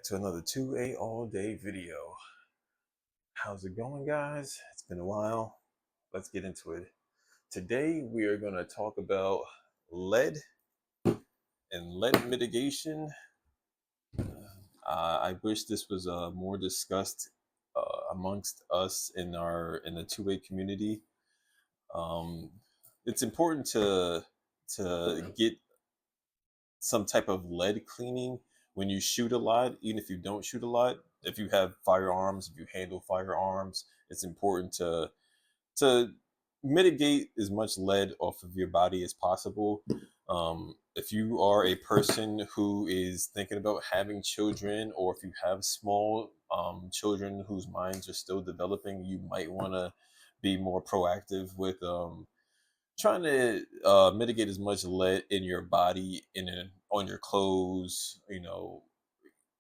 to another 2A all day video. How's it going, guys? It's been a while. Let's get into it. Today we are going to talk about lead and lead mitigation. I wish this was more discussed amongst us in the 2A community. Um, it's important to get some type of lead cleaning when you shoot a lot, even if you don't shoot a lot. If you have firearms, if you handle firearms, it's important to mitigate as much lead off of your body as possible. If you are a person who is thinking about having children, or if you have small children whose minds are still developing, you might want to be more proactive with trying to mitigate as much lead in your body, on your clothes,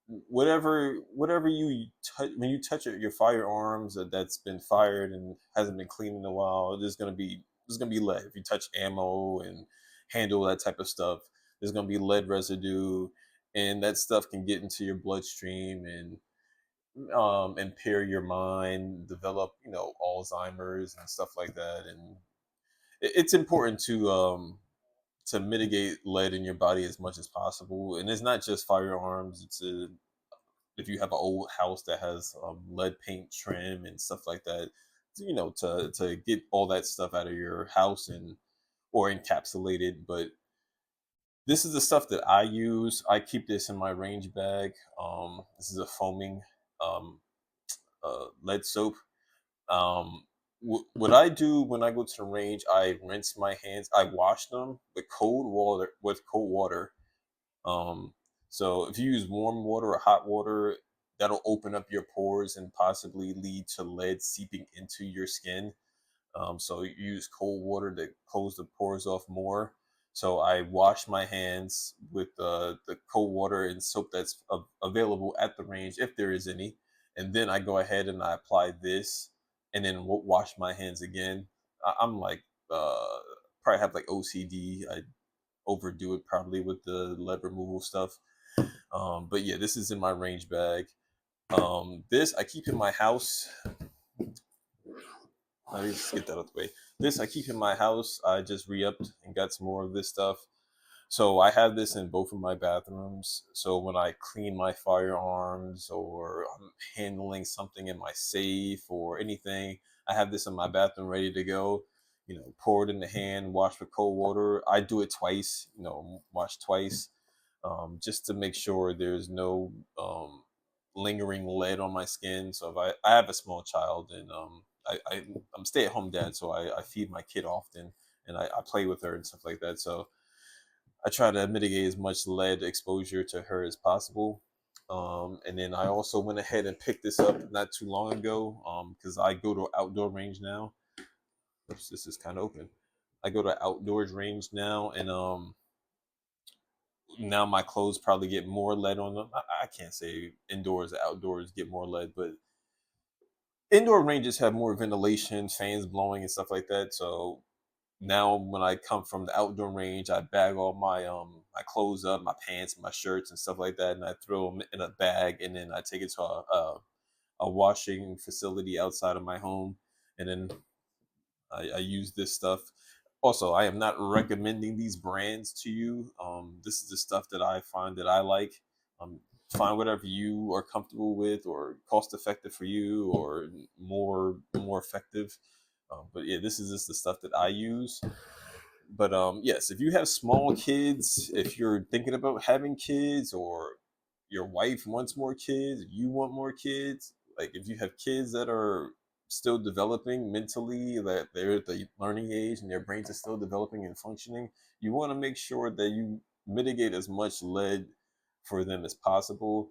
whatever you touch. When you touch your firearms that's been fired and hasn't been cleaned in a while, there's gonna be lead. If you touch ammo and handle that type of stuff, there's gonna be lead residue, and that stuff can get into your bloodstream and impair your mind, develop Alzheimer's and stuff like that. And it's important to mitigate lead in your body as much as possible. And it's not just firearms. If you have an old house that has lead paint trim and stuff like that, to get all that stuff out of your house and or encapsulate it. But this is the stuff that I use. I keep this in my range bag. This is a foaming um, lead soap. What I do when I go to the range, I rinse my hands. I wash them with cold water. Um, so if you use warm water or hot water, that'll open up your pores and possibly lead to lead seeping into your skin. So you use cold water to close the pores off more. So I wash my hands with the cold water and soap that's available at the range, if there is any. And then I go ahead and I apply this, and then wash my hands again. I'm like, probably have like OCD. I overdo it probably with the lead removal stuff. But yeah, this is in my range bag. This I keep in my house. Let me just get that out the way. This I keep in my house. I just re-upped and got some more of this stuff. So I have this in both of my bathrooms. So when I clean my firearms, or I'm handling something in my safe or anything, I have this in my bathroom ready to go. Pour it in the hand, wash with cold water. I do it twice. Wash twice, just to make sure there's no lingering lead on my skin. So if I have a small child, and I'm stay-at-home dad, so I feed my kid often, and I play with her and stuff like that. So I try to mitigate as much lead exposure to her as possible. And then I also went ahead and picked this up not too long ago, because I go to an outdoor range now. Oops, this is kind of open. I go to outdoors range now, and now my clothes probably get more lead on them. I can't say indoors or outdoors get more lead, but indoor ranges have more ventilation, fans blowing and stuff like that. So now when I come from the outdoor range, I bag all my clothes up, my pants, my shirts and stuff like that, and I throw them in a bag, and then I take it to a washing facility outside of my home, and then I use this stuff. Also, I am not recommending these brands to you. This is the stuff that I find that I like. Um, find whatever you are comfortable with, or cost effective for you, or more effective. But yeah, this is just the stuff that I use. But yes, if you have small kids, if you're thinking about having kids, or your wife wants more kids, you want more kids, like if you have kids that are still developing mentally, that they're at the learning age and their brains are still developing and functioning, you want to make sure that you mitigate as much lead for them as possible.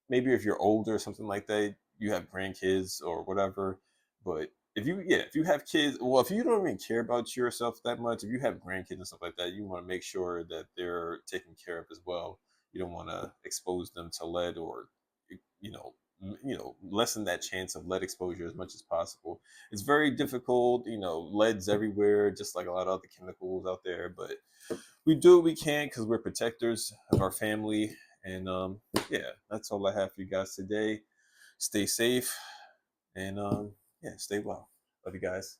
Maybe if you're older or something like that, you have grandkids or whatever. But if you have kids, well, if you don't even care about yourself that much, if you have grandkids and stuff like that, you want to make sure that they're taken care of as well. You don't want to expose them to lead, or you know lessen that chance of lead exposure as much as possible. It's very difficult. Lead's everywhere, just like a lot of other chemicals out there, but we do what we can because we're protectors of our family, And yeah, that's all I have for you guys today. Stay safe and yeah, stay well. Love you guys.